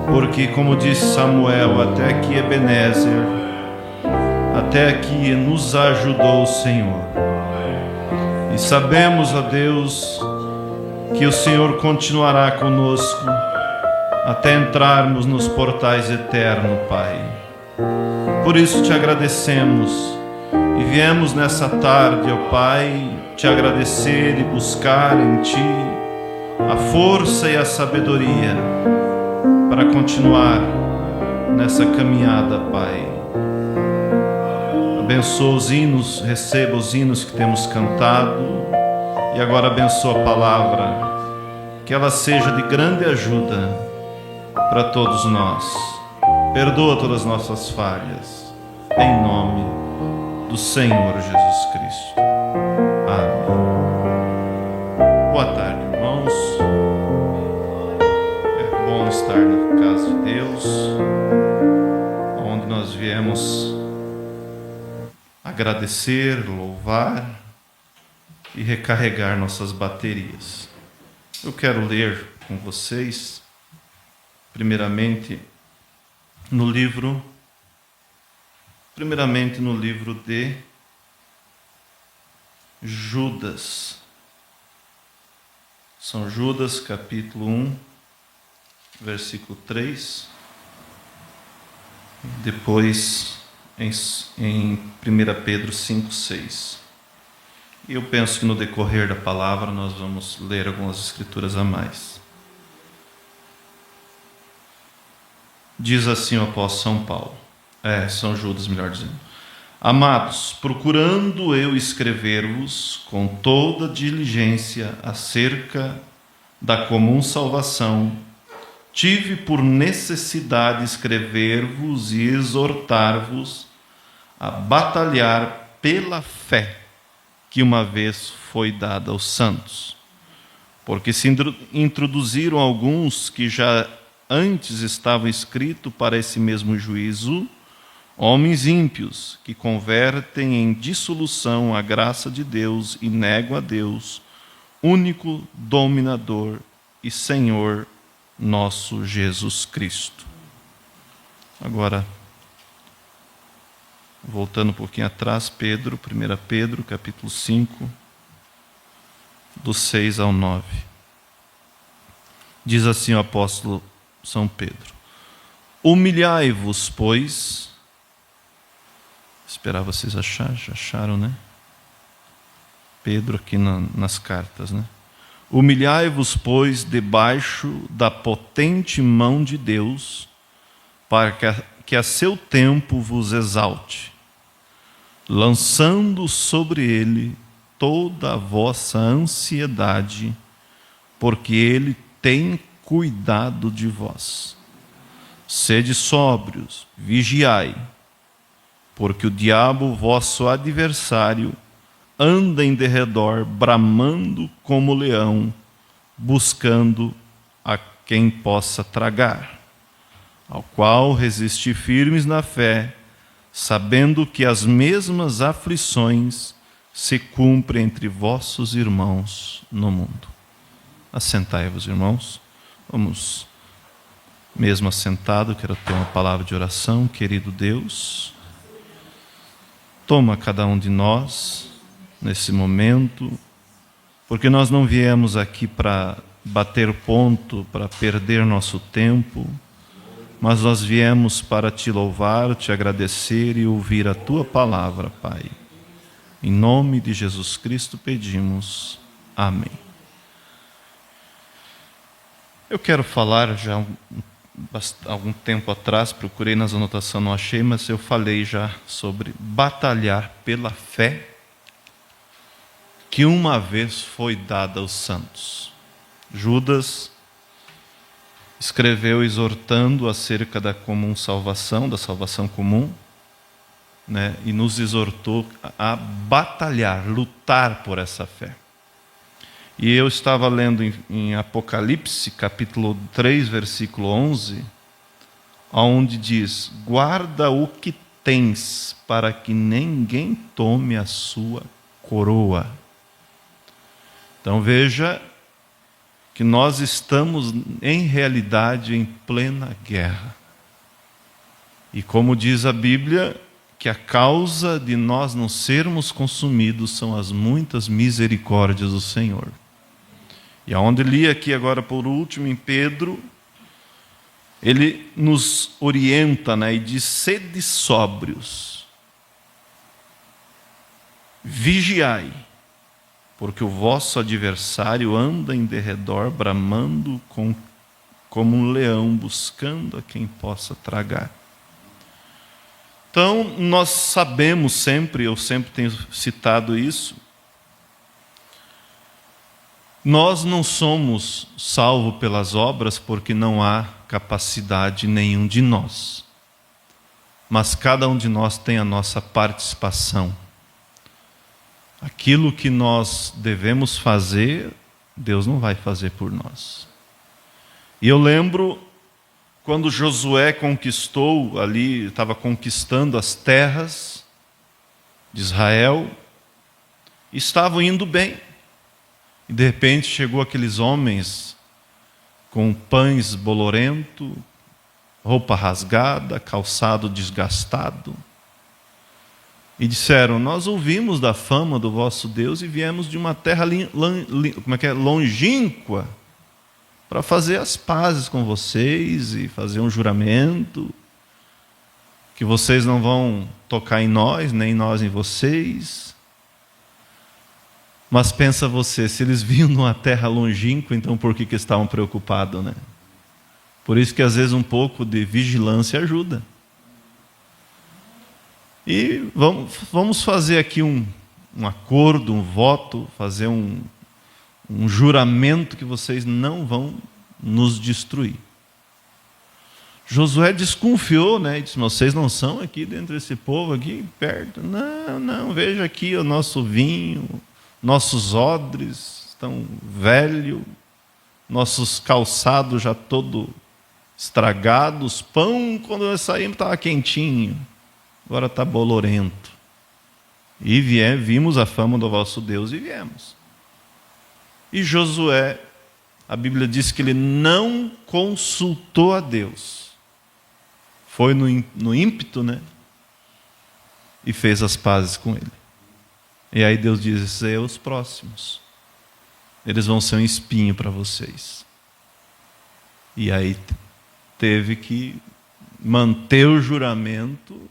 porque, como disse Samuel, até aqui Ebenezer, até aqui nos ajudou o Senhor. E sabemos, ó Deus, que o Senhor continuará conosco até entrarmos nos portais eternos, Pai. Por isso te agradecemos e viemos nessa tarde, ó Pai, te agradecer e buscar em Ti a força e a sabedoria para continuar nessa caminhada, Pai. Abençoa os hinos, receba os hinos que temos cantado e agora abençoa a palavra, que ela seja de grande ajuda para todos nós. Perdoa todas as nossas falhas, em nome do Senhor Jesus Cristo. Amém. Boa tarde, irmãos. É bom estar na casa de Deus, onde nós viemos agradecer, louvar e recarregar nossas baterias. Eu quero ler com vocês, primeiramente no livro de Judas. São Judas, capítulo 1, versículo 3. Depois em 1 Pedro 5, 6. E eu penso que no decorrer da palavra nós vamos ler algumas escrituras a mais. Diz assim o apóstolo São Paulo, São Judas, melhor dizendo: Amados, procurando eu escrever-vos com toda diligência acerca da comum salvação, tive por necessidade escrever-vos e exortar-vos a batalhar pela fé que uma vez foi dada aos santos. Porque se introduziram alguns que já antes estavam escritos para esse mesmo juízo, homens ímpios que convertem em dissolução a graça de Deus e negam a Deus, único dominador e Senhor nosso Jesus Cristo. Agora, voltando um pouquinho atrás, 1 Pedro, capítulo 5, do 6 ao 9. Diz assim o apóstolo São Pedro: Humilhai-vos, pois... Esperar vocês achar, já acharam, né? Pedro aqui nas cartas, né? Humilhai-vos, pois, debaixo da potente mão de Deus, para que a seu tempo vos exalte, lançando sobre ele toda a vossa ansiedade, porque ele tem cuidado de vós. Sede sóbrios, vigiai, porque o diabo, vosso adversário, anda em derredor, bramando como leão, buscando a quem possa tragar, ao qual resisti firmes na fé, sabendo que as mesmas aflições se cumprem entre vossos irmãos no mundo. Assentai-vos, irmãos. Vamos, mesmo assentado, quero ter uma palavra de oração. Querido Deus, toma cada um de nós nesse momento, porque nós não viemos aqui para bater ponto, para perder nosso tempo, mas nós viemos para te louvar, te agradecer e ouvir a tua palavra, Pai. Em nome de Jesus Cristo pedimos. Amém. Eu quero falar já algum tempo atrás, procurei nas anotações, não achei, mas eu falei já sobre batalhar pela fé que uma vez foi dada aos santos. Judas escreveu exortando acerca da comum salvação, da salvação comum, né? E nos exortou a batalhar, lutar por essa fé. E eu estava lendo em Apocalipse, capítulo 3, versículo 11, onde diz: guarda o que tens, para que ninguém tome a sua coroa. Então veja que nós estamos, em realidade, em plena guerra. E como diz a Bíblia, que a causa de nós não sermos consumidos são as muitas misericórdias do Senhor. E aonde li aqui agora por último em Pedro, ele nos orienta, né, e diz: sede sóbrios, vigiai, porque o vosso adversário anda em derredor, bramando como um leão, buscando a quem possa tragar. Então, nós sabemos sempre, eu sempre tenho citado isso, nós não somos salvos pelas obras porque não há capacidade nenhum de nós. Mas cada um de nós tem a nossa participação. Aquilo que nós devemos fazer, Deus não vai fazer por nós. E eu lembro quando Josué conquistou ali, estava conquistando as terras de Israel, estavam indo bem. E de repente chegou aqueles homens com pães bolorento, roupa rasgada, calçado desgastado. E disseram: nós ouvimos da fama do vosso Deus e viemos de uma terra longínqua para fazer as pazes com vocês e fazer um juramento que vocês não vão tocar em nós, nem nós em vocês. Mas pensa você, se eles vinham de uma terra longínqua, então por que estavam preocupados, né? Por isso que às vezes um pouco de vigilância ajuda. E vamos fazer aqui um acordo, um voto, fazer um juramento que vocês não vão nos destruir. Josué desconfiou, né? E disse: vocês não são aqui dentro desse povo aqui perto? Não, veja aqui o nosso vinho, nossos odres estão velhos, nossos calçados já todo estragados, pão quando nós saímos estava quentinho, agora está bolorento. E vimos a fama do vosso Deus e viemos. E Josué, a Bíblia diz que ele não consultou a Deus. Foi no ímpeto, né? E fez as pazes com ele. E aí Deus diz: esses aí são os próximos. Eles vão ser um espinho para vocês. E aí teve que manter o juramento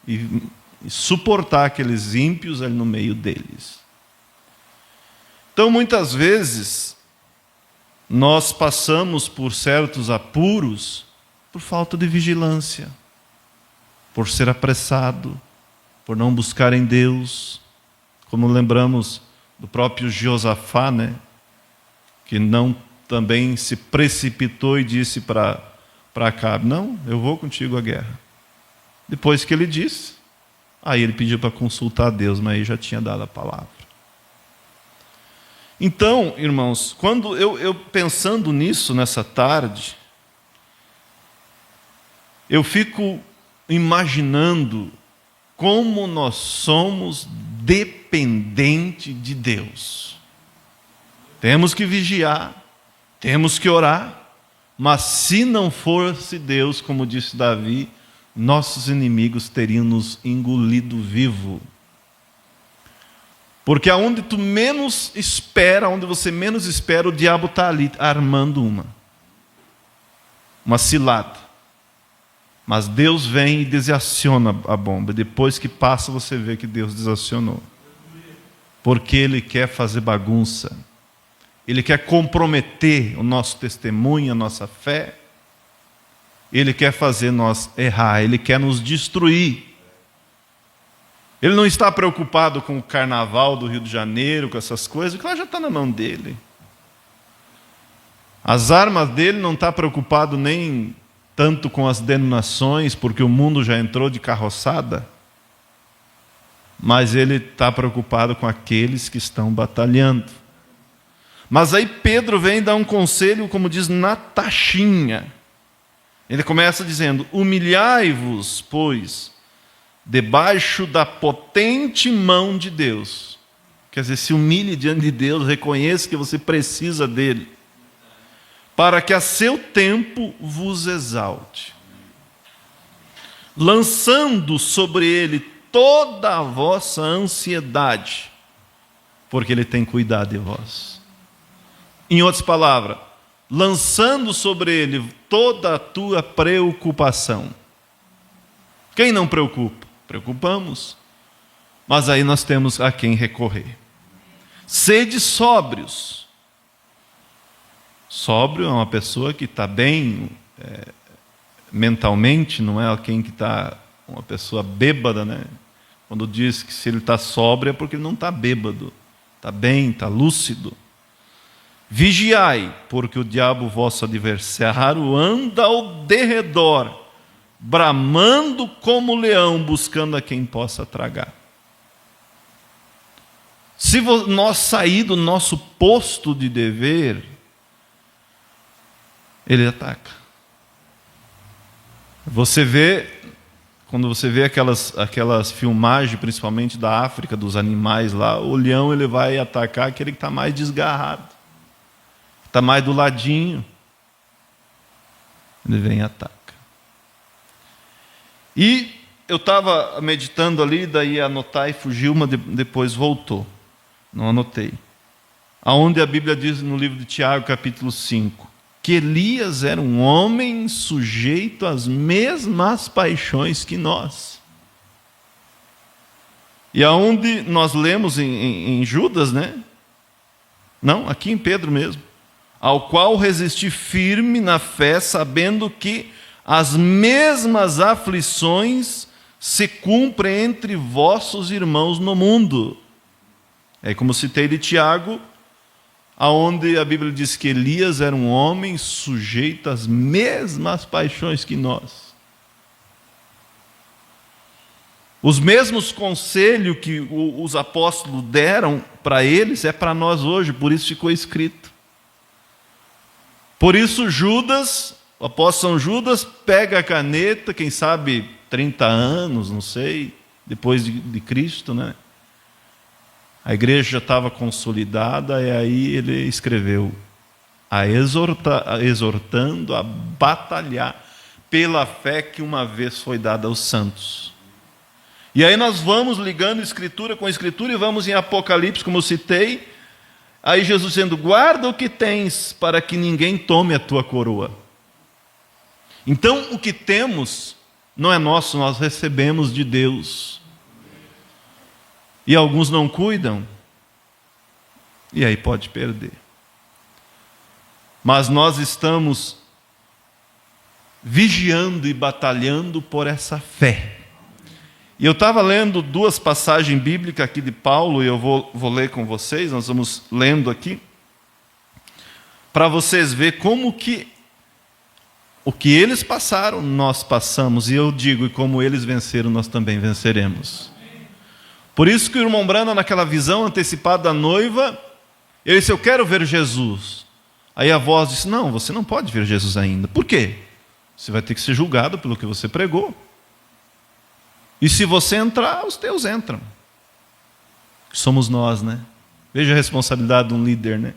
e suportar aqueles ímpios ali no meio deles. Então, muitas vezes, nós passamos por certos apuros por falta de vigilância, por ser apressado, por não buscar em Deus, como lembramos do próprio Josafá, né? Que não também se precipitou e disse para Acabe: não, eu vou contigo à guerra. Depois que ele disse, aí ele pediu para consultar a Deus, mas aí já tinha dado a palavra. Então, irmãos, quando eu pensando nisso nessa tarde, eu fico imaginando como nós somos dependentes de Deus. Temos que vigiar, temos que orar, mas se não fosse Deus, como disse Davi, nossos inimigos teriam nos engolido vivo. Porque aonde tu menos espera, onde você menos espera, o diabo está ali armando uma cilada. Mas Deus vem e desaciona a bomba. Depois que passa, você vê que Deus desacionou. Porque Ele quer fazer bagunça. Ele quer comprometer o nosso testemunho, a nossa fé. Ele quer fazer nós errar. Ele quer nos destruir. Ele não está preocupado com o carnaval do Rio de Janeiro, com essas coisas, porque ela já está na mão dele. As armas dele não está preocupado nem tanto com as denominações, porque o mundo já entrou de carroçada, mas ele está preocupado com aqueles que estão batalhando. Mas aí Pedro vem dar um conselho, como diz, na taxinha. Ele começa dizendo: humilhai-vos, pois, debaixo da potente mão de Deus. Quer dizer, se humilhe diante de Deus, reconheça que você precisa dele. para que a seu tempo vos exalte, lançando sobre ele toda a vossa ansiedade, porque ele tem cuidado de vós. Em outras palavras, lançando sobre ele toda a tua preocupação. Quem não preocupa? Preocupamos. Mas aí nós temos a quem recorrer. Sede sóbrios. Sóbrio é uma pessoa que está bem mentalmente, não é alguém que está uma pessoa bêbada, né? Quando diz que se ele está sóbrio é porque ele não está bêbado, está bem, está lúcido. Vigiai, porque o diabo vosso adversário anda ao derredor, bramando como leão, buscando a quem possa tragar. Se nós sair do nosso posto de dever, ele ataca. Você vê, quando você vê aquelas filmagens, principalmente da África, dos animais lá, o leão ele vai atacar aquele que está mais desgarrado, está mais do ladinho. Ele vem e ataca. E eu estava meditando ali, daí anotar e fugiu, mas depois voltou. Não anotei. Aonde a Bíblia diz no livro de Tiago, capítulo 5, que Elias era um homem sujeito às mesmas paixões que nós. E aonde nós lemos em Judas, né? Não, aqui em Pedro mesmo. Ao qual resisti firme na fé, sabendo que as mesmas aflições se cumprem entre vossos irmãos no mundo. É como citei de Tiago, aonde a Bíblia diz que Elias era um homem sujeito às mesmas paixões que nós. Os mesmos conselhos que os apóstolos deram para eles é para nós hoje, por isso ficou escrito. Por isso Judas, o apóstolo São Judas, pega a caneta, quem sabe 30 anos, não sei, depois de Cristo, né? A igreja já estava consolidada, e aí ele escreveu, exortando a batalhar pela fé que uma vez foi dada aos santos. E aí nós vamos ligando Escritura com Escritura, e vamos em Apocalipse, como eu citei, aí Jesus dizendo, guarda o que tens, para que ninguém tome a tua coroa. Então o que temos não é nosso, nós recebemos de Deus. E alguns não cuidam, e aí pode perder. Mas nós estamos vigiando e batalhando por essa fé. E eu estava lendo duas passagens bíblicas aqui de Paulo, e eu vou ler com vocês, nós vamos lendo aqui, para vocês verem como que o que eles passaram, nós passamos, e eu digo, e como eles venceram, nós também venceremos. Por isso que o irmão Branham, naquela visão antecipada da noiva, ele disse, eu quero ver Jesus. Aí a voz disse, não, você não pode ver Jesus ainda. Por quê? Você vai ter que ser julgado pelo que você pregou. E se você entrar, os teus entram. Somos nós, né? Veja a responsabilidade de um líder, né?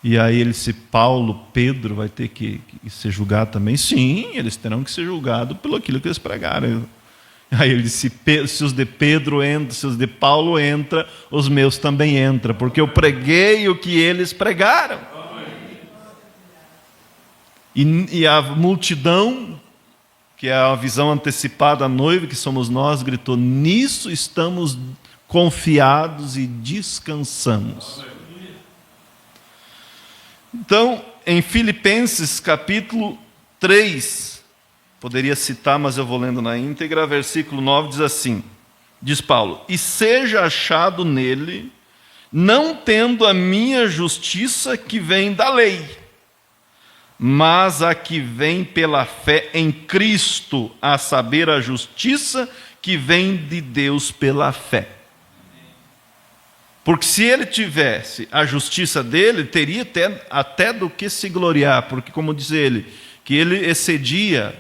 E aí ele disse, Paulo, Pedro vai ter que ser julgado também. Sim, eles terão que ser julgados pelo aquilo que eles pregaram. Aí ele disse, se os de Pedro entram, se os de Paulo entram, os meus também entram, porque eu preguei o que eles pregaram. E a multidão, que é a visão antecipada da noiva, que somos nós, gritou, nisso estamos confiados e descansamos. Então, em Filipenses capítulo 3, poderia citar, mas eu vou lendo na íntegra, versículo 9 diz assim, diz Paulo, e seja achado nele, não tendo a minha justiça que vem da lei, mas a que vem pela fé em Cristo, a saber, a justiça que vem de Deus pela fé. Porque se ele tivesse a justiça dele, teria até do que se gloriar, porque como diz ele, que ele excedia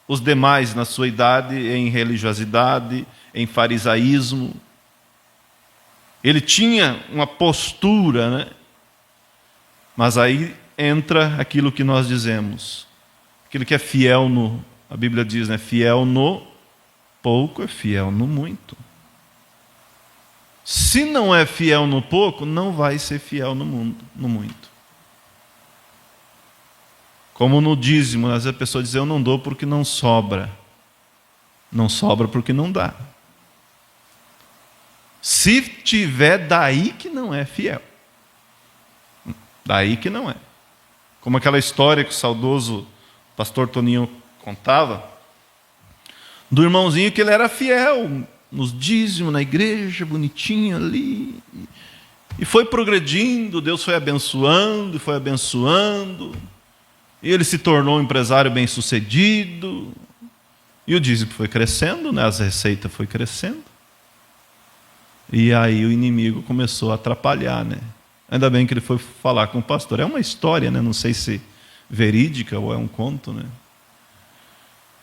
os demais na sua idade em religiosidade, em farisaísmo. Ele tinha uma postura, né? Mas aí entra aquilo que nós dizemos. Aquilo que é fiel no... A Bíblia diz, né? Fiel no pouco é fiel no muito. Se não é fiel no pouco, não vai ser fiel no muito. Como no dízimo, às vezes a pessoa diz, eu não dou porque não sobra. Não sobra porque não dá. Se tiver, daí que não é fiel. Daí que não é. Como aquela história que o saudoso pastor Toninho contava, do irmãozinho que ele era fiel nos dízimos, na igreja, bonitinho ali, e foi progredindo, Deus foi abençoando, e ele se tornou um empresário bem-sucedido, e o dízimo foi crescendo, né? As receitas foi crescendo, e aí o inimigo começou a atrapalhar, né? Ainda bem que ele foi falar com o pastor. É uma história, né? Não sei se verídica ou é um conto, né?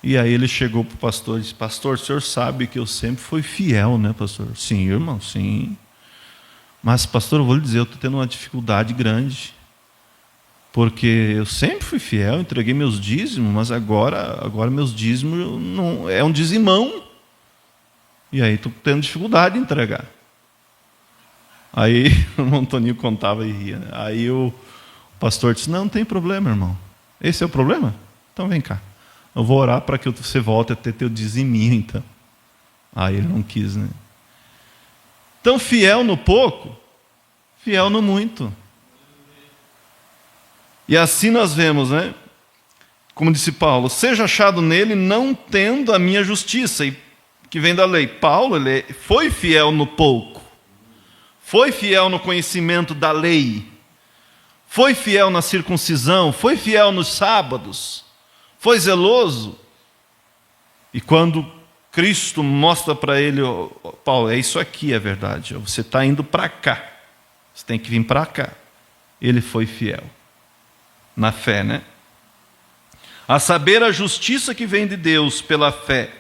E aí ele chegou para o pastor e disse, pastor, o senhor sabe que eu sempre fui fiel, né, pastor? Sim, irmão, sim. Mas, pastor, eu vou lhe dizer, eu estou tendo uma dificuldade grande. Porque eu sempre fui fiel, entreguei meus dízimos, mas agora meus dízimos não, é um dizimão. E aí estou tendo dificuldade de entregar. Aí o irmão Toninho contava e ria, né? Aí o pastor disse, não tem problema, irmão. Esse é o problema? Então vem cá. Eu vou orar para que você volte a ter teu diziminho, então. Aí ele não quis, né? Então, fiel no pouco, fiel no muito. E assim nós vemos, né? Como disse Paulo, seja achado nele não tendo a minha justiça, e que vem da lei. Paulo, ele foi fiel no pouco. Foi fiel no conhecimento da lei. Foi fiel na circuncisão, foi fiel nos sábados. Foi zeloso. E quando Cristo mostra para ele, Paulo, é isso aqui, é verdade. Você está indo para cá. Você tem que vir para cá. Ele foi fiel. Na fé, né? A saber, a justiça que vem de Deus pela fé,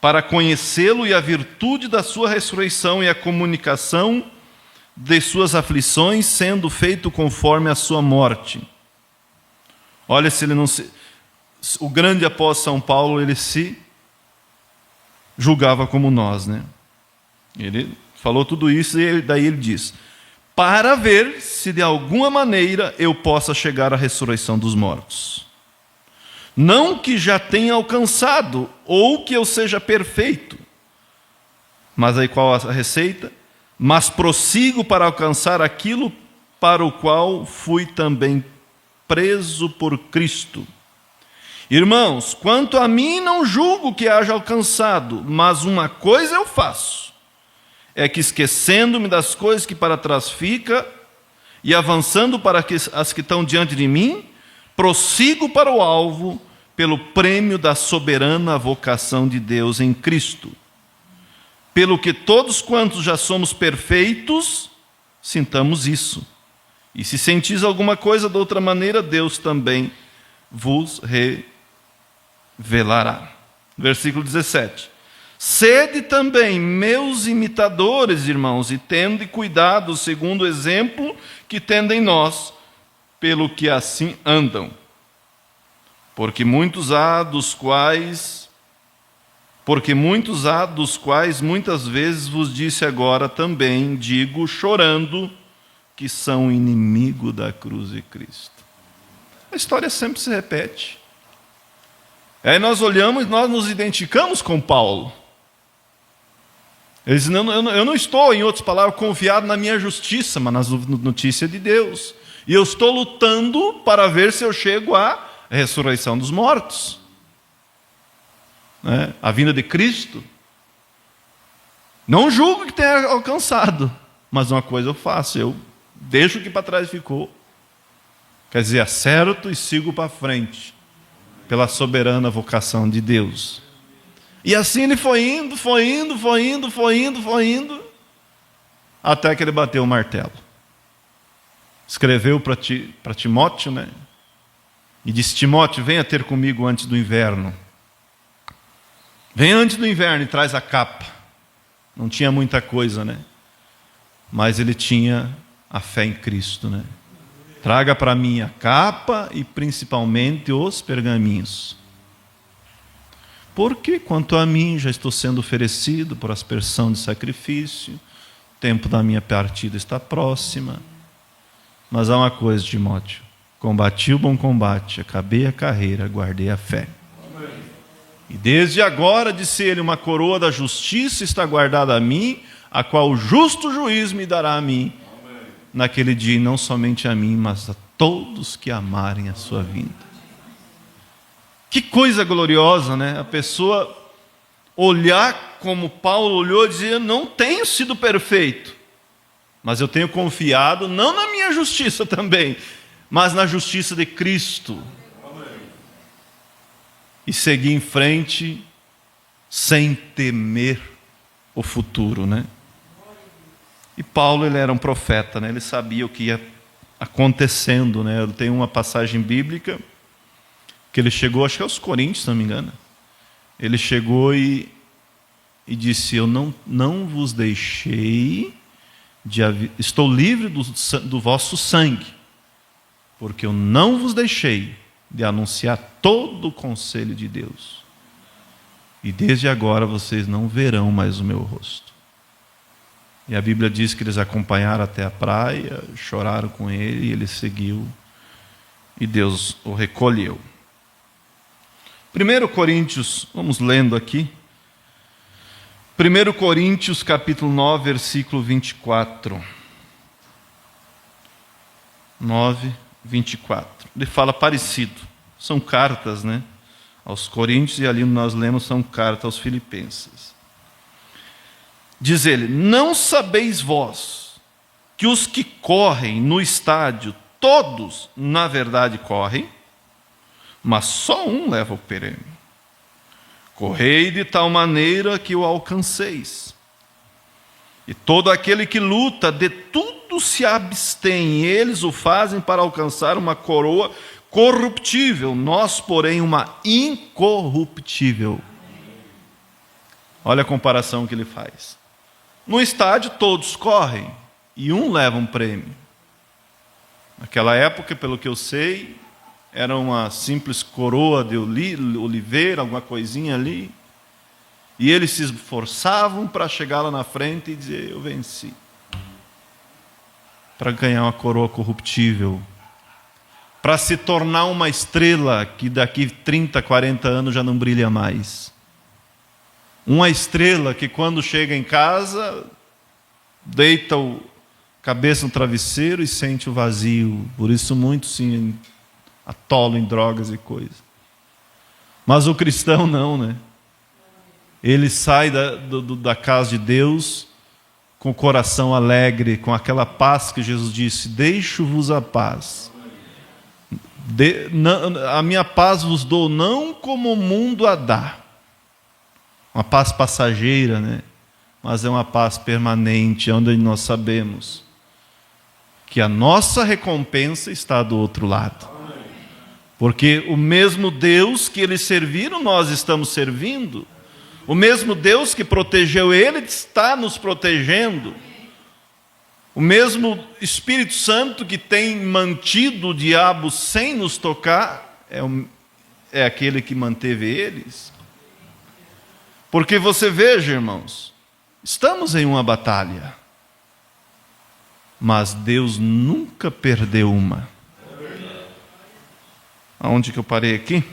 para conhecê-lo e a virtude da sua ressurreição e a comunicação de suas aflições, sendo feito conforme a sua morte. Olha, se ele não se... O grande apóstolo São Paulo, ele se julgava como nós, né? Ele falou tudo isso e daí ele diz, para ver se de alguma maneira eu possa chegar à ressurreição dos mortos. Não que já tenha alcançado, ou que eu seja perfeito. Mas aí qual a receita? Mas prossigo para alcançar aquilo para o qual fui também preso por Cristo. Irmãos, quanto a mim não julgo que haja alcançado, mas uma coisa eu faço, é que esquecendo-me das coisas que para trás fica, e avançando para as que estão diante de mim, prossigo para o alvo, pelo prêmio da soberana vocação de Deus em Cristo. Pelo que todos quantos já somos perfeitos, sintamos isso. E se sentis alguma coisa de outra maneira, Deus também vos revelará. Versículo 17. Sede também meus imitadores, irmãos, e tende cuidado segundo o exemplo que tendem nós, pelo que assim andam. Porque muitos há dos quais muitas vezes vos disse agora também, digo, chorando, que são inimigo da cruz de Cristo. A história sempre se repete. Aí nós olhamos e nós nos identificamos com Paulo. Ele diz, eu não estou, em outras palavras, confiado na minha justiça, mas nas notícias de Deus. E eu estou lutando para ver se eu chego à ressurreição dos mortos. Né? A vinda de Cristo. Não julgo que tenha alcançado, mas uma coisa eu faço, eu deixo o que para trás ficou. Quer dizer, acerto e sigo para frente, pela soberana vocação de Deus. E assim ele foi indo, até que ele bateu o martelo. Escreveu para Timóteo, né? E disse, Timóteo, venha ter comigo antes do inverno. Venha antes do inverno e traz a capa. Não tinha muita coisa, né? Mas ele tinha a fé em Cristo, né? Traga para mim a capa e principalmente os pergaminhos. Porque, quanto a mim, já estou sendo oferecido por aspersão de sacrifício, o tempo da minha partida está próxima. Mas há uma coisa, Timóteo: combati o bom combate, acabei a carreira, guardei a fé. Amém. E desde agora, disse ele, uma coroa da justiça está guardada a mim, a qual o justo juiz me dará a mim. Amém. Naquele dia, e não somente a mim, mas a todos que amarem a sua vinda. Que coisa gloriosa, né? A pessoa olhar como Paulo olhou e dizer: não tenho sido perfeito, mas eu tenho confiado não na minha justiça também, mas na justiça de Cristo. Amém. E seguir em frente sem temer o futuro, né? E Paulo, ele era um profeta, né? Ele sabia o que ia acontecendo, né? Tem uma passagem bíblica que ele chegou, acho que aos Coríntios, se não me engano. Ele chegou e disse: eu não vos deixei estou livre do vosso sangue, porque eu não vos deixei de anunciar todo o conselho de Deus. E desde agora vocês não verão mais o meu rosto. E a Bíblia diz que eles acompanharam até a praia, choraram com ele, e ele seguiu, e Deus o recolheu. 1 Coríntios, vamos lendo aqui. 1 Coríntios capítulo 9, versículo 24. 9, 24. Ele fala parecido. São cartas, né? Aos Coríntios, e ali nós lemos são cartas aos Filipenses. Diz ele: não sabeis vós que os que correm no estádio, todos na verdade correm, mas só um leva o prêmio. Correi de tal maneira que o alcanceis. E todo aquele que luta, de tudo se abstém, eles o fazem para alcançar uma coroa corruptível, nós, porém, uma incorruptível. Olha a comparação que ele faz. No estádio todos correm e um leva um prêmio. Naquela época, pelo que eu sei, era uma simples coroa de oliveira, alguma coisinha ali. E eles se esforçavam para chegar lá na frente e dizer: eu venci. Para ganhar uma coroa corruptível. Para se tornar uma estrela que daqui 30, 40 anos já não brilha mais. Uma estrela que quando chega em casa, deita a cabeça no travesseiro e sente o vazio. Por isso muitos se atolam em drogas e coisas. Mas o cristão não, né? Ele sai da casa de Deus com o coração alegre, com aquela paz que Jesus disse: deixo-vos a paz. A minha paz vos dou, não como o mundo a dá. Uma paz passageira, né? Mas é uma paz permanente, onde nós sabemos que a nossa recompensa está do outro lado. Porque o mesmo Deus que eles serviram, nós estamos servindo. O mesmo Deus que protegeu ele está nos protegendo. O mesmo Espírito Santo que tem mantido o diabo sem nos tocar é aquele que manteve eles. Porque você veja, irmãos, estamos em uma batalha, mas Deus nunca perdeu uma. Aonde que eu parei aqui?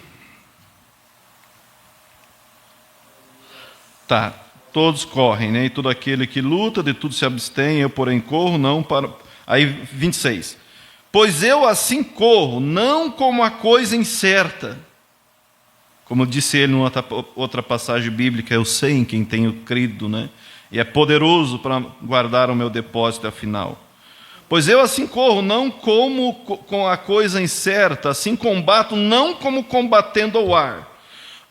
Tá, todos correm, né? E todo aquele que luta, de tudo se abstém, eu porém corro, não para... Aí 26. Pois eu assim corro, não como a coisa incerta. Como disse ele em outra passagem bíblica: eu sei em quem tenho crido, né? E é poderoso para guardar o meu depósito afinal. Pois eu assim corro, não como com a coisa incerta, assim combato, não como combatendo ao ar.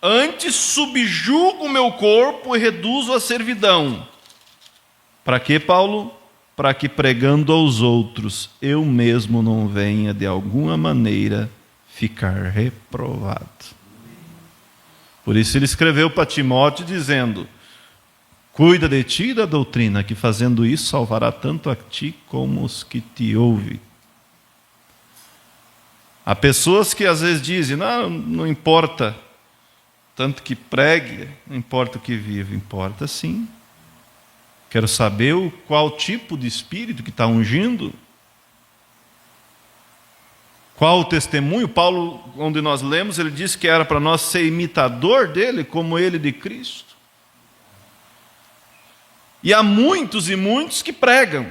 Antes subjugo o meu corpo e reduzo a servidão. Para quê, Paulo? Para que pregando aos outros, eu mesmo não venha de alguma maneira ficar reprovado. Por isso ele escreveu para Timóteo dizendo: cuida de ti e da doutrina, que fazendo isso salvará tanto a ti como os que te ouvem. Há pessoas que às vezes dizem, não importa tanto que pregue, não importa o que vive, importa sim. Quero saber qual tipo de espírito que está ungindo. Qual o testemunho? Paulo, onde nós lemos, ele disse que era para nós ser imitador dele, como ele de Cristo. E há muitos e muitos que pregam,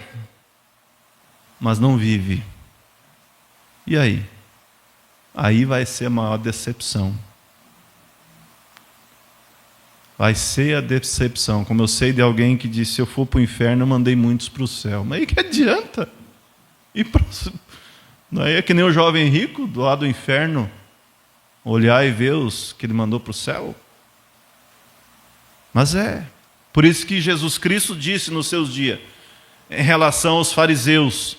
mas não vivem. E aí? Aí vai ser a maior decepção. Vai ser a decepção. Como eu sei de alguém que disse, se eu for para o inferno, eu mandei muitos para o céu. Mas aí que adianta? Não é que nem o jovem rico, do lado do inferno, olhar e ver os que ele mandou para o céu? Mas é. Por isso que Jesus Cristo disse nos seus dias, em relação aos fariseus,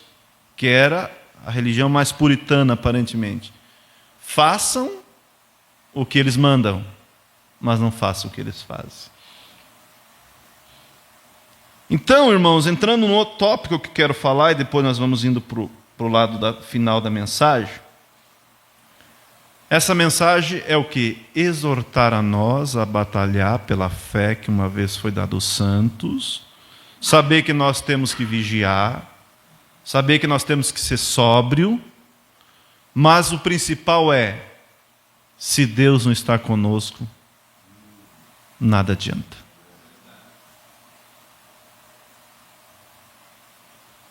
que era a religião mais puritana, aparentemente. Façam o que eles mandam, mas não façam o que eles fazem. Então, irmãos, entrando no outro tópico que eu quero falar, e depois nós vamos indo para o lado final da mensagem. Essa mensagem é o que? Exortar a nós a batalhar pela fé que uma vez foi dada aos santos, saber que nós temos que vigiar, saber que nós temos que ser sóbrio, mas o principal é, se Deus não está conosco, nada adianta.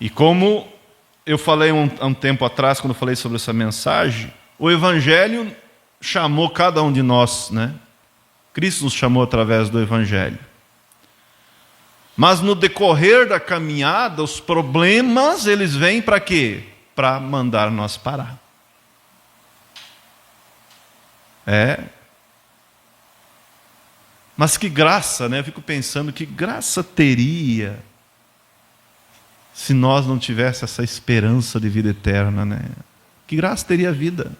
E como eu falei há um tempo atrás, quando eu falei sobre essa mensagem, o Evangelho chamou cada um de nós, né? Cristo nos chamou através do Evangelho. Mas no decorrer da caminhada, os problemas, eles vêm para quê? Para mandar nós parar. Mas que graça, né? Eu fico pensando, que graça teria se nós não tivéssemos essa esperança de vida eterna, né? Que graça teria a vida?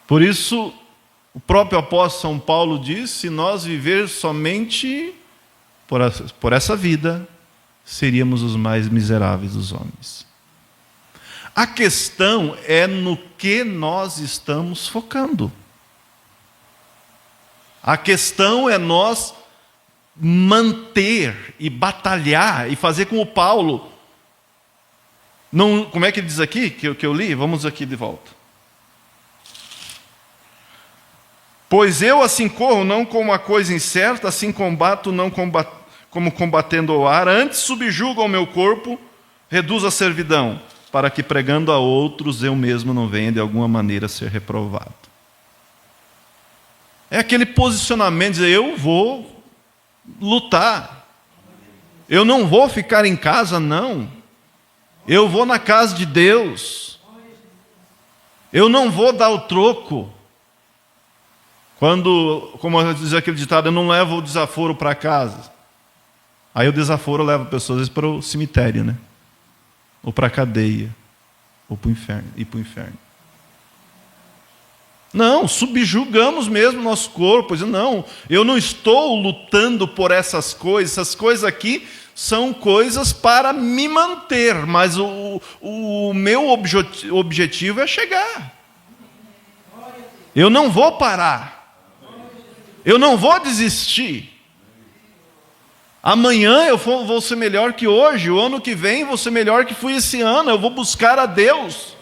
Por isso, o próprio apóstolo São Paulo diz, se nós viver somente por essa vida, seríamos os mais miseráveis dos homens. A questão é no que nós estamos focando. A questão é nós manter e batalhar e fazer como Paulo. Não, como é que ele diz aqui, que eu li? Vamos aqui de volta. Pois eu assim corro, não como uma coisa incerta, assim combato, não como combatendo ao ar, antes subjugo ao meu corpo, reduzo a servidão, para que pregando a outros eu mesmo não venha de alguma maneira a ser reprovado. É aquele posicionamento, dizer, eu vou lutar. Eu não vou ficar em casa, não. Eu vou na casa de Deus. Eu não vou dar o troco. Quando, como diz aquele ditado, eu não levo o desaforo para casa. Aí o desaforo leva pessoas às vezes para o cemitério, né? Ou para a cadeia, ou para o inferno, ir para o inferno. Não, subjugamos mesmo nosso corpo. Não, eu não estou lutando por essas coisas aqui são coisas para me manter, mas o meu objetivo é chegar. Eu não vou parar, eu não vou desistir. Amanhã eu vou ser melhor que hoje, o ano que vem vou ser melhor que fui esse ano, eu vou buscar a Deus.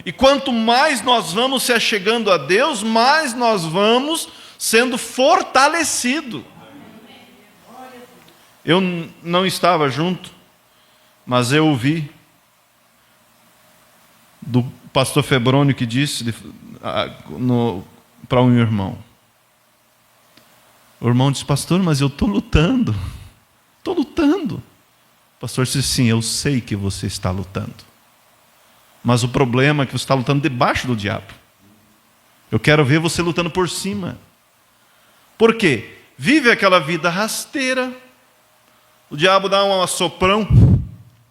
E quanto mais nós vamos se achegando a Deus, mais nós vamos sendo fortalecidos. Eu não estava junto, mas eu ouvi do pastor Febrônio que disse para um irmão. O irmão disse, pastor, mas eu estou lutando. Estou lutando. O pastor disse, sim, eu sei que você está lutando. Mas o problema é que você está lutando debaixo do diabo. Eu quero ver você lutando por cima. Por quê? Vive aquela vida rasteira. O diabo dá um assoprão,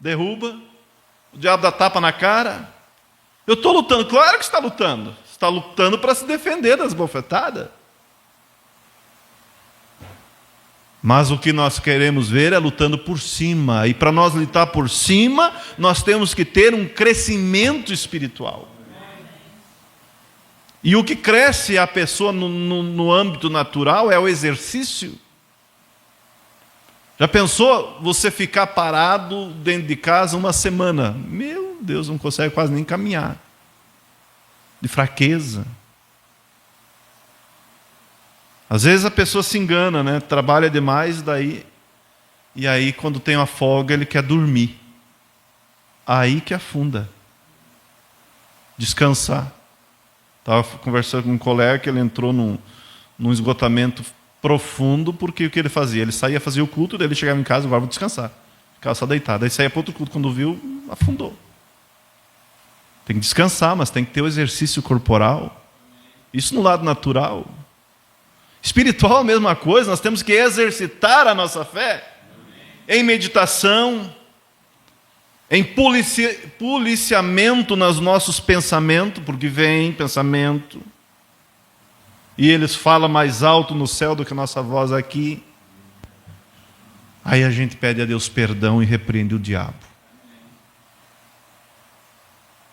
derruba. O diabo dá tapa na cara. Eu estou lutando. Claro que você está lutando. Você está lutando para se defender das bofetadas. Mas o que nós queremos ver é lutando por cima. E para nós lutar por cima, nós temos que ter um crescimento espiritual. E o que cresce a pessoa no âmbito natural é o exercício. Já pensou você ficar parado dentro de casa uma semana? Meu Deus, não consegue quase nem caminhar. De fraqueza. Às vezes a pessoa se engana, né? Trabalha demais, e aí quando tem uma folga ele quer dormir. Aí que afunda. Descansar. Estava conversando com um colega que ele entrou num esgotamento profundo, porque o que ele fazia? Ele saía fazer o culto, daí ele chegava em casa, agora vou descansar. Ficava só deitado. Aí saía para outro culto, quando viu, afundou. Tem que descansar, mas tem que ter o exercício corporal. Isso no lado natural. Espiritual, a mesma coisa, nós temos que exercitar a nossa fé. Em meditação, em policiamento nos nossos pensamentos, porque vem pensamento, e eles falam mais alto no céu do que a nossa voz aqui. Aí a gente pede a Deus perdão e repreende o diabo.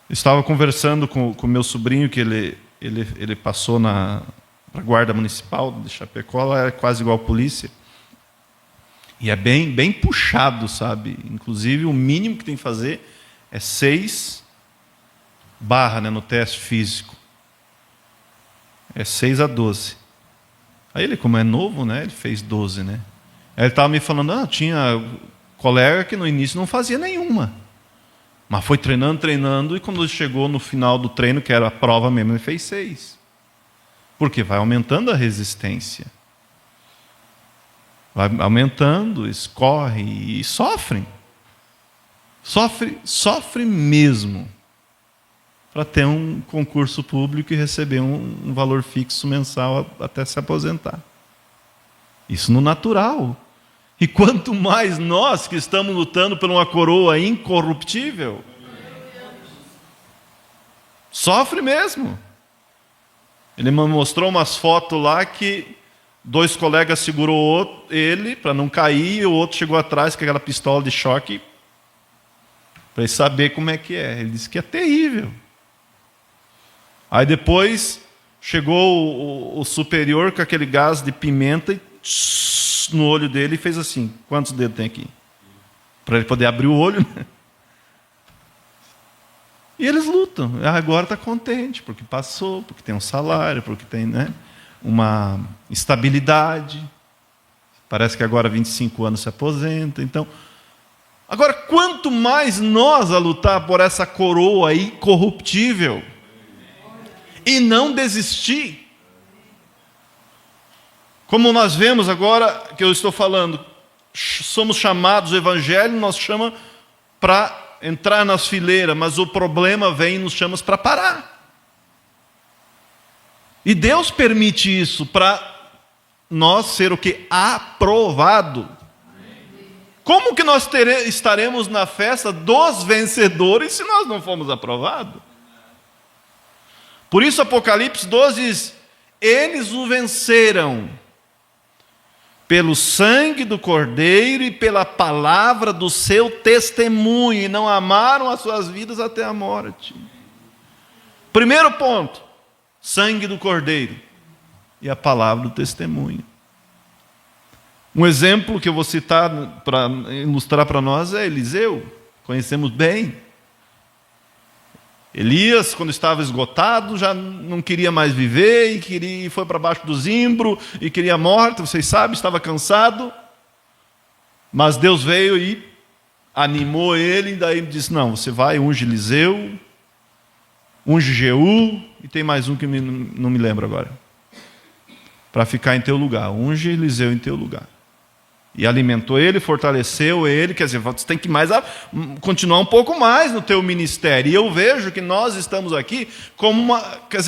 Eu estava conversando com o meu sobrinho, que ele passou na guarda municipal de Chapecó, ela é quase igual a polícia. E é bem puxado, sabe? Inclusive, o mínimo que tem que fazer é 6 barra, né, no teste físico. É 6 a 12. Aí ele, como é novo, né, ele fez 12, né? Aí ele estava me falando, tinha colega que no início não fazia nenhuma. Mas foi treinando, e quando ele chegou no final do treino, que era a prova mesmo, ele fez 6. Porque vai aumentando a resistência. Vai aumentando, escorre e sofrem. Sofre mesmo. Para ter um concurso público e receber um valor fixo mensal até se aposentar. Isso no natural. E quanto mais nós que estamos lutando por uma coroa incorruptível, sofre mesmo. Ele me mostrou umas fotos lá que 2 colegas segurou ele para não cair, e o outro chegou atrás com aquela pistola de choque para ele saber como é que é. Ele disse que é terrível. Aí depois chegou o superior com aquele gás de pimenta e no olho dele e fez assim. Quantos dedos tem aqui? Para ele poder abrir o olho, né? E eles lutam. Agora está contente, porque passou, porque tem um salário, porque tem, né, uma estabilidade. Parece que agora 25 anos se aposenta. Então, agora, quanto mais nós a lutar por essa coroa incorruptível e não desistir, como nós vemos agora que eu estou falando, somos chamados, o Evangelho nos chama para entrar nas fileiras, mas o problema vem e nos chama para parar. E Deus permite isso para nós ser o que? Aprovado. Como que nós estaremos na festa dos vencedores se nós não formos aprovados? Por isso Apocalipse 12 diz, eles o venceram pelo sangue do Cordeiro e pela palavra do seu testemunho, e não amaram as suas vidas até a morte. Primeiro ponto, sangue do Cordeiro e a palavra do testemunho. Um exemplo que eu vou citar para ilustrar para nós é Eliseu, conhecemos bem. Elias, quando estava esgotado, já não queria mais viver, e foi para baixo do zimbro, e queria a morte, vocês sabem, estava cansado. Mas Deus veio e animou ele, e daí disse, não, você vai, unge Eliseu, unge Jeú, e tem mais um que não me lembro agora, para ficar em teu lugar, unge Eliseu em teu lugar. E alimentou ele, fortaleceu ele, quer dizer, você tem que continuar um pouco mais no teu ministério. E eu vejo que nós estamos aqui como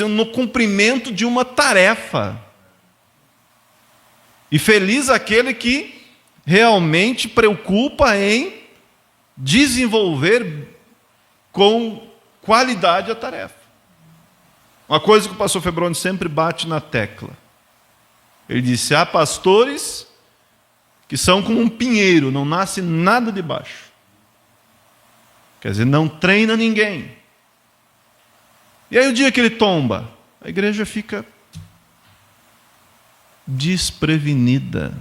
no cumprimento de uma tarefa. E feliz aquele que realmente preocupa em desenvolver com qualidade a tarefa. Uma coisa que o pastor Febroni sempre bate na tecla. Ele disse, há pastores que são como um pinheiro, não nasce nada de baixo. Quer dizer, não treina ninguém. E aí o dia que ele tomba, a igreja fica desprevenida.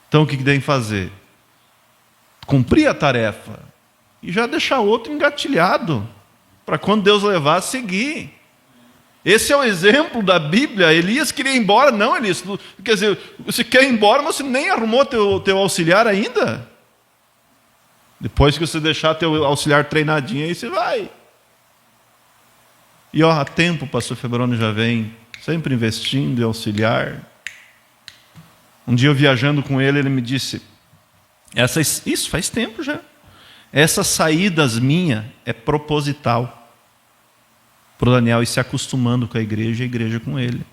Então o que tem que fazer? Cumprir a tarefa e já deixar outro engatilhado, para quando Deus levar, seguir. Esse é o exemplo da Bíblia. Elias queria ir embora. Não, Elias, quer dizer, você quer ir embora, mas você nem arrumou teu auxiliar ainda. Depois que você deixar teu auxiliar treinadinho, aí você vai. E há tempo o pastor Febroni já vem sempre investindo em auxiliar. Um dia eu viajando com ele, ele me disse, isso faz tempo já. Essas saídas minhas é proposital. Para o Daniel ir se acostumando com a igreja com ele.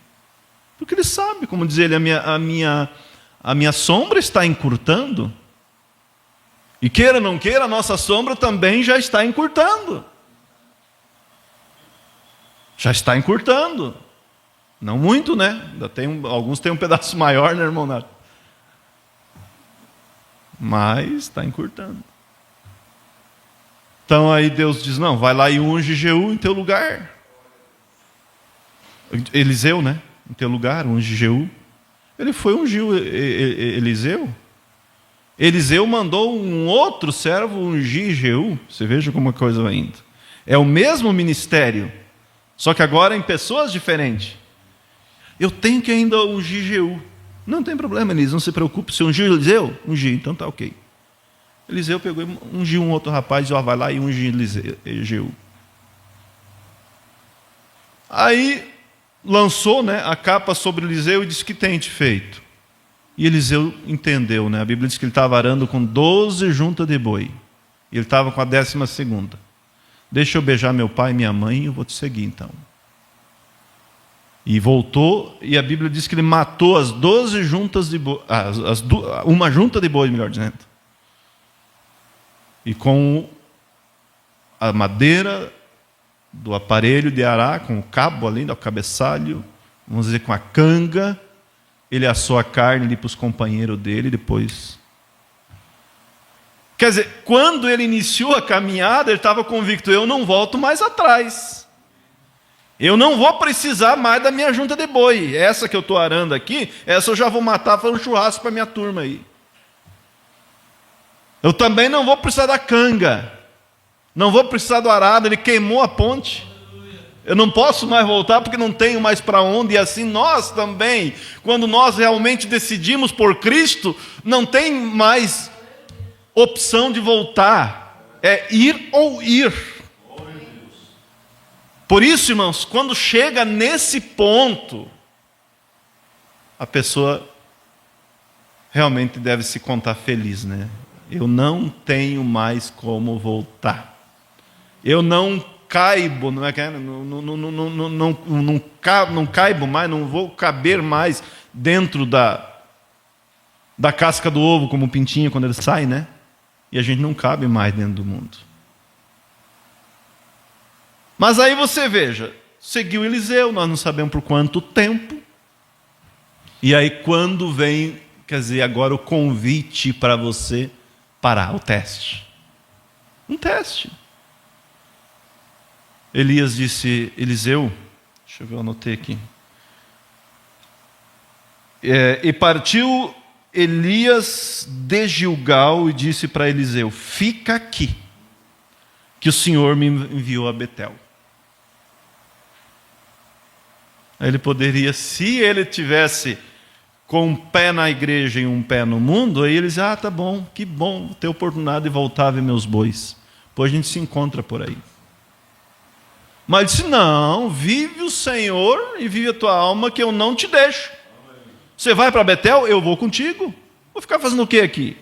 Porque ele sabe, como diz ele, a minha sombra está encurtando. E queira ou não queira, a nossa sombra também já está encurtando. Já está encurtando. Não muito, né? Alguns têm um pedaço maior, né, irmão Nato? Mas está encurtando. Então aí Deus diz, não, vai lá e unge Jeú em teu lugar. Eliseu, né? Em teu lugar, unge Jeú. Ele foi ungir Eliseu. Eliseu mandou um outro servo ungir Jeú. Você veja como a coisa vai indo. É o mesmo ministério, só que agora em pessoas diferentes. Eu tenho que ainda ungir Jeú. Não tem problema, Eliseu, não se preocupe. Se ungir Eliseu, ungir, então tá ok. Eliseu pegou e ungiu um outro rapaz e vai lá e unge Jeú. Aí lançou, né, a capa sobre Eliseu e disse, que tem te feito? E Eliseu entendeu, né? A Bíblia diz que ele estava arando com 12 juntas de boi. E ele estava com a 12ª. Deixa eu beijar meu pai e minha mãe e eu vou te seguir então. E voltou, e a Bíblia diz que ele matou as 12 juntas de boi, uma junta de boi, melhor dizendo. E com a madeira do aparelho de arar, com o cabo ali, do cabeçalho, vamos dizer, com a canga, ele assou a carne ali para os companheiros dele, depois. Quer dizer, quando ele iniciou a caminhada, ele estava convicto, eu não volto mais atrás. Eu não vou precisar mais da minha junta de boi. Essa que eu estou arando aqui, essa eu já vou matar para um churrasco para minha turma aí. Eu também não vou precisar da canga. Não vou precisar do arado, ele queimou a ponte. Eu não posso mais voltar porque não tenho mais para onde. E assim nós também, quando nós realmente decidimos por Cristo, não tem mais opção de voltar. É ir ou ir. Por isso, irmãos, quando chega nesse ponto, a pessoa realmente deve se contar feliz, né? Eu não tenho mais como voltar. Eu não caibo, não caibo mais, não vou caber mais dentro da casca do ovo, como o pintinho quando ele sai, né? E a gente não cabe mais dentro do mundo. Mas aí você veja, seguiu Eliseu, nós não sabemos por quanto tempo. E aí quando vem, quer dizer, agora o convite para você parar, o teste. Um teste. Elias disse, Eliseu, deixa eu ver, eu anotei aqui. E partiu Elias de Gilgal e disse para Eliseu, fica aqui, que o Senhor me enviou a Betel. Aí ele poderia, se ele tivesse com um pé na igreja e um pé no mundo, aí ele diz, tá bom, que bom ter oportunidade de voltar a ver meus bois. Depois a gente se encontra por aí. Mas ele disse, não, vive o Senhor e vive a tua alma que eu não te deixo. Você vai para Betel, eu vou contigo. Vou ficar fazendo o que aqui?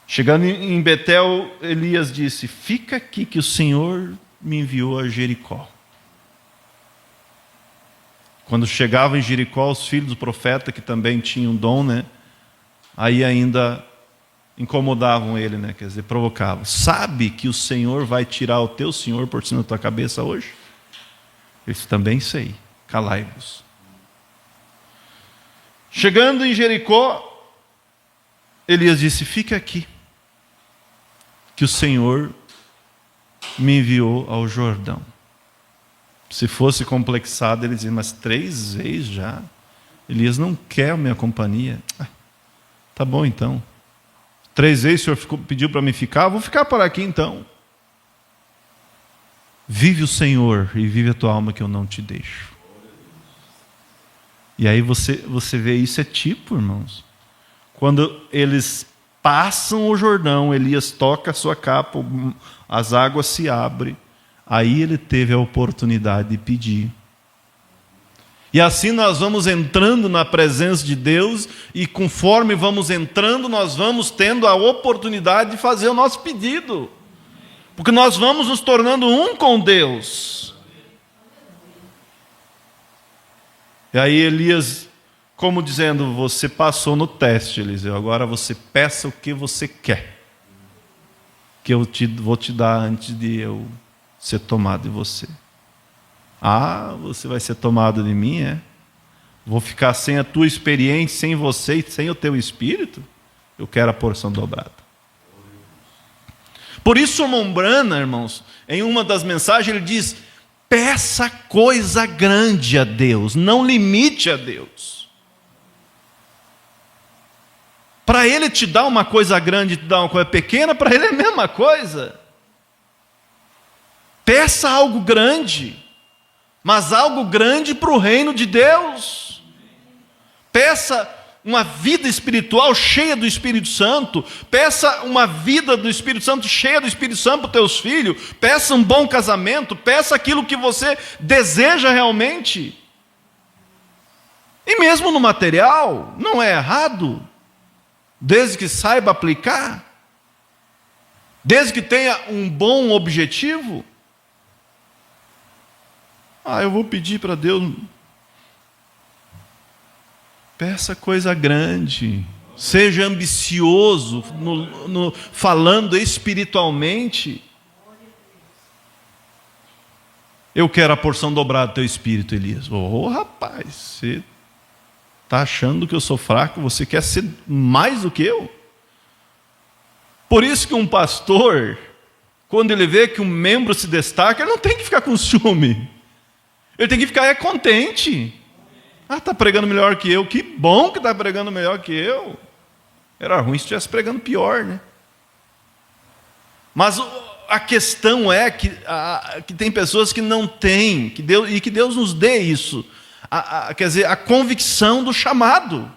Chegando em Betel, Elias disse, fica aqui que o Senhor me enviou a Jericó. Quando chegavam em Jericó, os filhos do profeta, que também tinham dom, né? Aí ainda incomodavam ele, né? Quer dizer, provocavam. Sabe que o Senhor vai tirar o teu Senhor por cima da tua cabeça hoje? Ele disse, também sei, calai-vos. Chegando em Jericó, Elias disse, fica aqui, que o Senhor me enviou ao Jordão. Se fosse complexado, ele dizia, mas 3 vezes já? Elias não quer a minha companhia. Tá bom então. 3 vezes o Senhor pediu para me ficar, vou ficar por aqui então. Vive o Senhor e vive a tua alma que eu não te deixo. E aí você vê, isso é tipo, irmãos. Quando eles passam o Jordão, Elias toca a sua capa, as águas se abrem. Aí ele teve a oportunidade de pedir. E assim nós vamos entrando na presença de Deus, e conforme vamos entrando, nós vamos tendo a oportunidade de fazer o nosso pedido. Porque nós vamos nos tornando um com Deus. E aí Elias, como dizendo, você passou no teste, Eliseu, agora você peça o que você quer, que eu vou te dar antes de eu ser tomado de você. Você vai ser tomado de mim, é? Vou ficar sem a tua experiência, sem você e sem o teu espírito? Eu quero a porção dobrada. Por isso, Mombrana, irmãos, em uma das mensagens, ele diz, peça coisa grande a Deus, não limite a Deus. Para Ele te dar uma coisa grande e te dar uma coisa pequena, para Ele é a mesma coisa. Peça algo grande, mas algo grande para o reino de Deus. Peça uma vida espiritual cheia do Espírito Santo. Peça uma vida do Espírito Santo cheia do Espírito Santo para os teus filhos. Peça um bom casamento. Peça aquilo que você deseja realmente. E mesmo no material, não é errado, desde que saiba aplicar, desde que tenha um bom objetivo. Eu vou pedir para Deus. Peça coisa grande, seja ambicioso, falando espiritualmente. Eu quero a porção dobrada do teu espírito, Elias. Rapaz, você está achando que eu sou fraco? Você quer ser mais do que eu? Por isso que um pastor, quando ele vê que um membro se destaca, ele não tem que ficar com ciúme. Ele tem que ficar contente. Está pregando melhor que eu. Que bom que está pregando melhor que eu. Era ruim se estivesse pregando pior, né? Mas a questão é que tem pessoas que não têm, que Deus nos dê isso. Quer dizer, a convicção do chamado.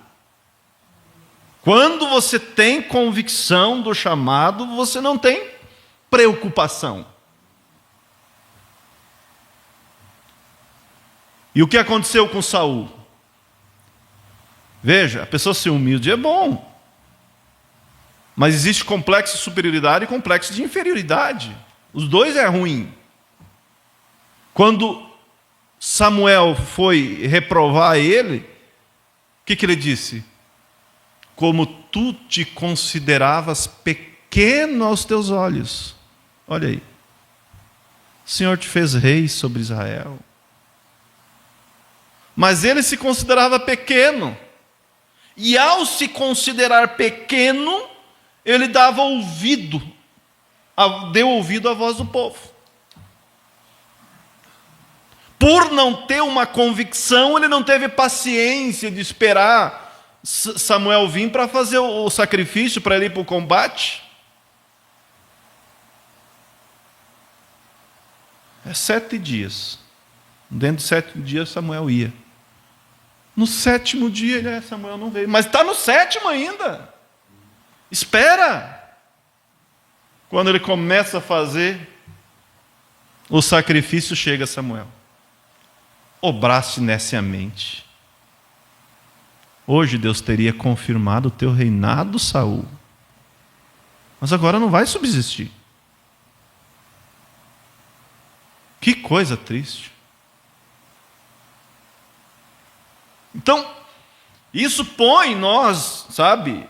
Quando você tem convicção do chamado, você não tem preocupação. E o que aconteceu com Saul? Veja, a pessoa ser humilde é bom, mas existe complexo de superioridade e complexo de inferioridade. Os dois é ruim. Quando Samuel foi reprovar ele, o que ele disse? Como tu te consideravas pequeno aos teus olhos. Olha aí. O Senhor te fez rei sobre Israel. Mas ele se considerava pequeno. E ao se considerar pequeno, ele deu ouvido à voz do povo. Por não ter uma convicção, ele não teve paciência de esperar Samuel vir para fazer o sacrifício, para ele ir para o combate. 7 dias. Dentro de 7 dias, Samuel ia. No 7º dia, Samuel não veio. Mas está no 7º ainda. Espera. Quando ele começa a fazer o sacrifício, chega Samuel. Obraste neciamente. Hoje Deus teria confirmado o teu reinado, Saul. Mas agora não vai subsistir. Que coisa triste. Então, isso põe nós, sabe,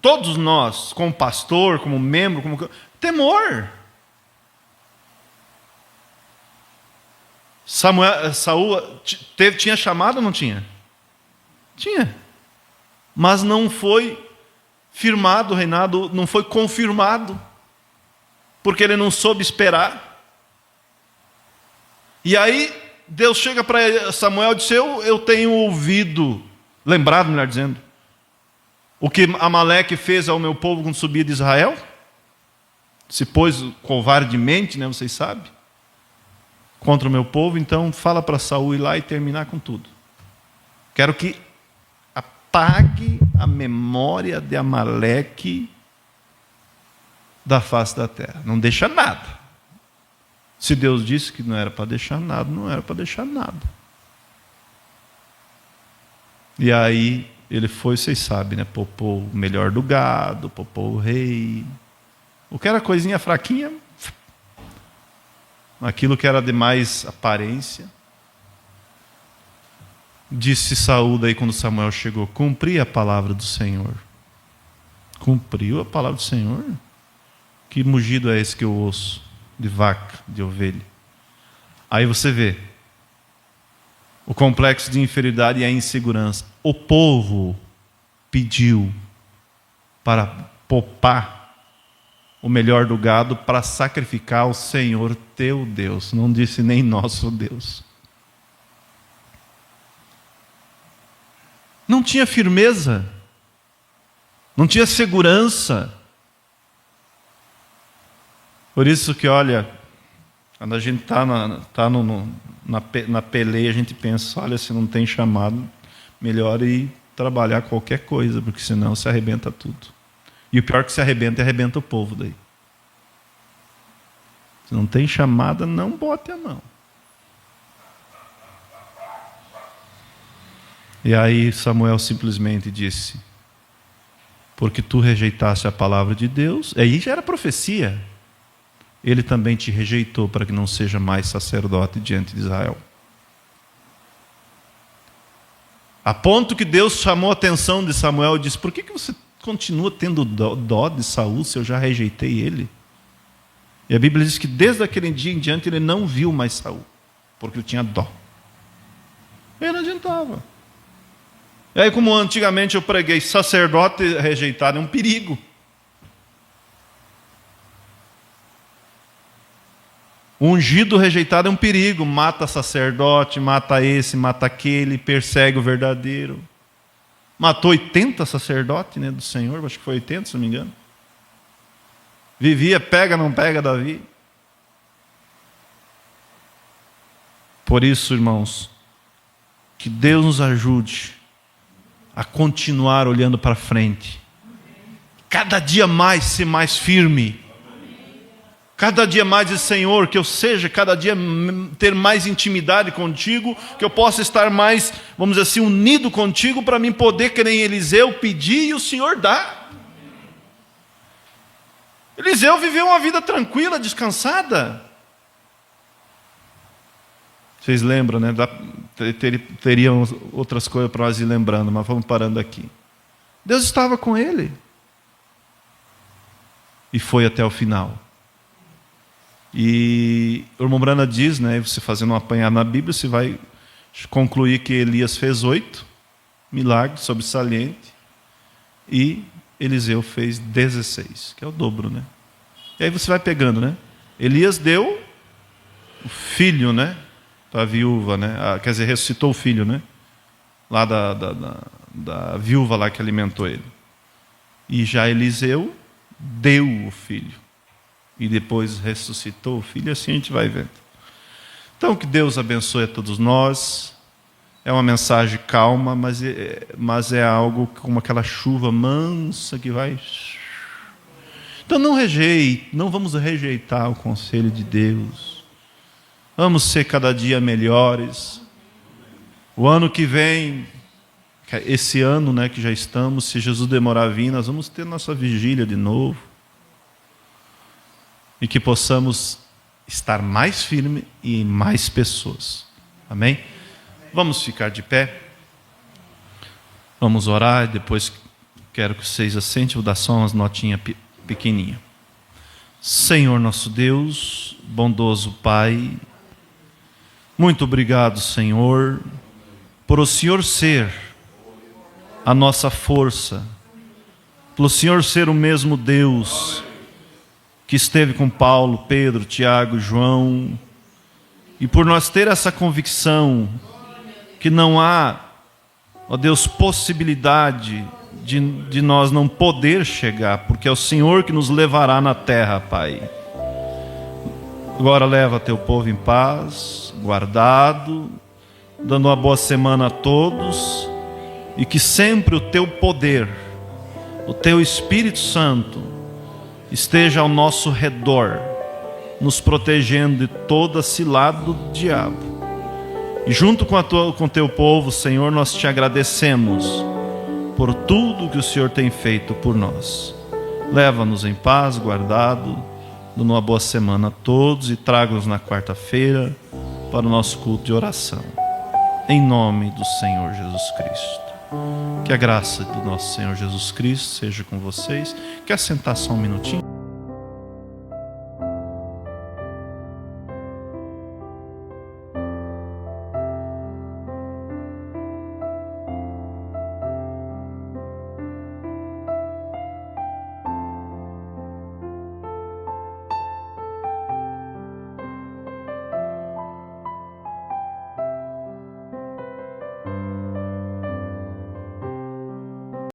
todos nós, como pastor, como membro, como temor. Saul tinha chamado ou não tinha? Tinha. Mas não foi firmado o reinado, não foi confirmado, porque ele não soube esperar. E aí, Deus chega para Samuel e diz: eu tenho ouvido, lembrado, melhor dizendo, o que Amaleque fez ao meu povo quando subia de Israel. Se pôs covardemente, né, vocês sabem, contra o meu povo. Então fala para Saul ir lá e terminar com tudo. Quero que apague a memória de Amaleque da face da terra. Não deixa nada. Se Deus disse que não era para deixar nada, não era para deixar nada. E aí ele foi, vocês sabem, né? Popou o melhor do gado, popou o rei. O que era coisinha fraquinha, aquilo que era de mais aparência. Disse Saul daí quando Samuel chegou: cumpri a palavra do Senhor. Cumpriu a palavra do Senhor? Que mugido é esse que eu ouço? De vaca, de ovelha. Aí você vê o complexo de inferioridade e a insegurança. O povo pediu para poupar o melhor do gado para sacrificar ao Senhor teu Deus. Não disse nem nosso Deus. Não tinha firmeza, não tinha segurança. Por isso que, olha, quando a gente está na peleia, a gente pensa: olha, se não tem chamado, melhor ir trabalhar qualquer coisa, porque senão se arrebenta tudo. E o pior é que se arrebenta o povo daí. Se não tem chamada, não bote a mão. E aí Samuel simplesmente disse: porque tu rejeitaste a palavra de Deus, aí já era profecia, ele também te rejeitou para que não seja mais sacerdote diante de Israel. A ponto que Deus chamou a atenção de Samuel e disse: por que você continua tendo dó de Saul se eu já rejeitei ele? E a Bíblia diz que desde aquele dia em diante ele não viu mais Saul, porque ele tinha dó. Ele não adiantava. E aí, como antigamente eu preguei, sacerdote rejeitado é um perigo. O ungido rejeitado é um perigo. Mata sacerdote, mata esse, mata aquele, persegue o verdadeiro. Matou 80 sacerdotes, né, do Senhor, acho que foi 80, se não me engano. Vivia, pega, não pega Davi. Por isso, irmãos, que Deus nos ajude a continuar olhando para frente. Cada dia mais ser mais firme. Cada dia mais dizer: Senhor, que eu seja cada dia ter mais intimidade contigo, que eu possa estar mais, vamos dizer assim, unido contigo, para mim poder, que nem Eliseu, pedir e o Senhor dá. Eliseu viveu uma vida tranquila, descansada. Vocês lembram, né? Teriam outras coisas para nós ir lembrando, mas vamos parando aqui. Deus estava com ele. E foi até o final. E o irmão Brana diz, né, você fazendo um apanhado na Bíblia, você vai concluir que Elias fez 8 milagres sobressalentes e Eliseu fez 16, que é o dobro, né? E aí você vai pegando, né? Elias deu o filho, né, para a viúva, né? Quer dizer, ressuscitou o filho, né? Lá da viúva lá que alimentou ele. E já Eliseu deu o filho. E depois ressuscitou o filho, e assim a gente vai vendo. Então, que Deus abençoe a todos nós. É uma mensagem calma, mas é algo como aquela chuva mansa que vai... Então não vamos rejeitar o conselho de Deus. Vamos ser cada dia melhores. O ano que vem, esse ano, né, que já estamos, se Jesus demorar a vir, nós vamos ter nossa vigília de novo. E que possamos estar mais firme e em mais pessoas. Amém? Vamos ficar de pé. Vamos orar e depois quero que vocês assentem. Vou dar só umas notinhas pequenininhas. Senhor nosso Deus, bondoso Pai, muito obrigado, Senhor, por o Senhor ser a nossa força, pelo Senhor ser o mesmo Deus que esteve com Paulo, Pedro, Tiago, João, E por nós ter essa convicção que não há, ó Deus, possibilidade de nós não poder chegar, porque é o Senhor que nos levará na terra, Pai. Agora leva teu povo em paz, guardado, dando uma boa semana a todos, e que sempre o teu poder, o teu Espírito Santo esteja ao nosso redor, nos protegendo de toda cilada do diabo. E junto com o teu povo, Senhor, nós te agradecemos por tudo que o Senhor tem feito por nós. Leva-nos em paz, guardado, dando uma boa semana a todos, e traga-nos na quarta-feira para o nosso culto de oração. Em nome do Senhor Jesus Cristo. Que a graça do nosso Senhor Jesus Cristo seja com vocês. Quer sentar só um minutinho?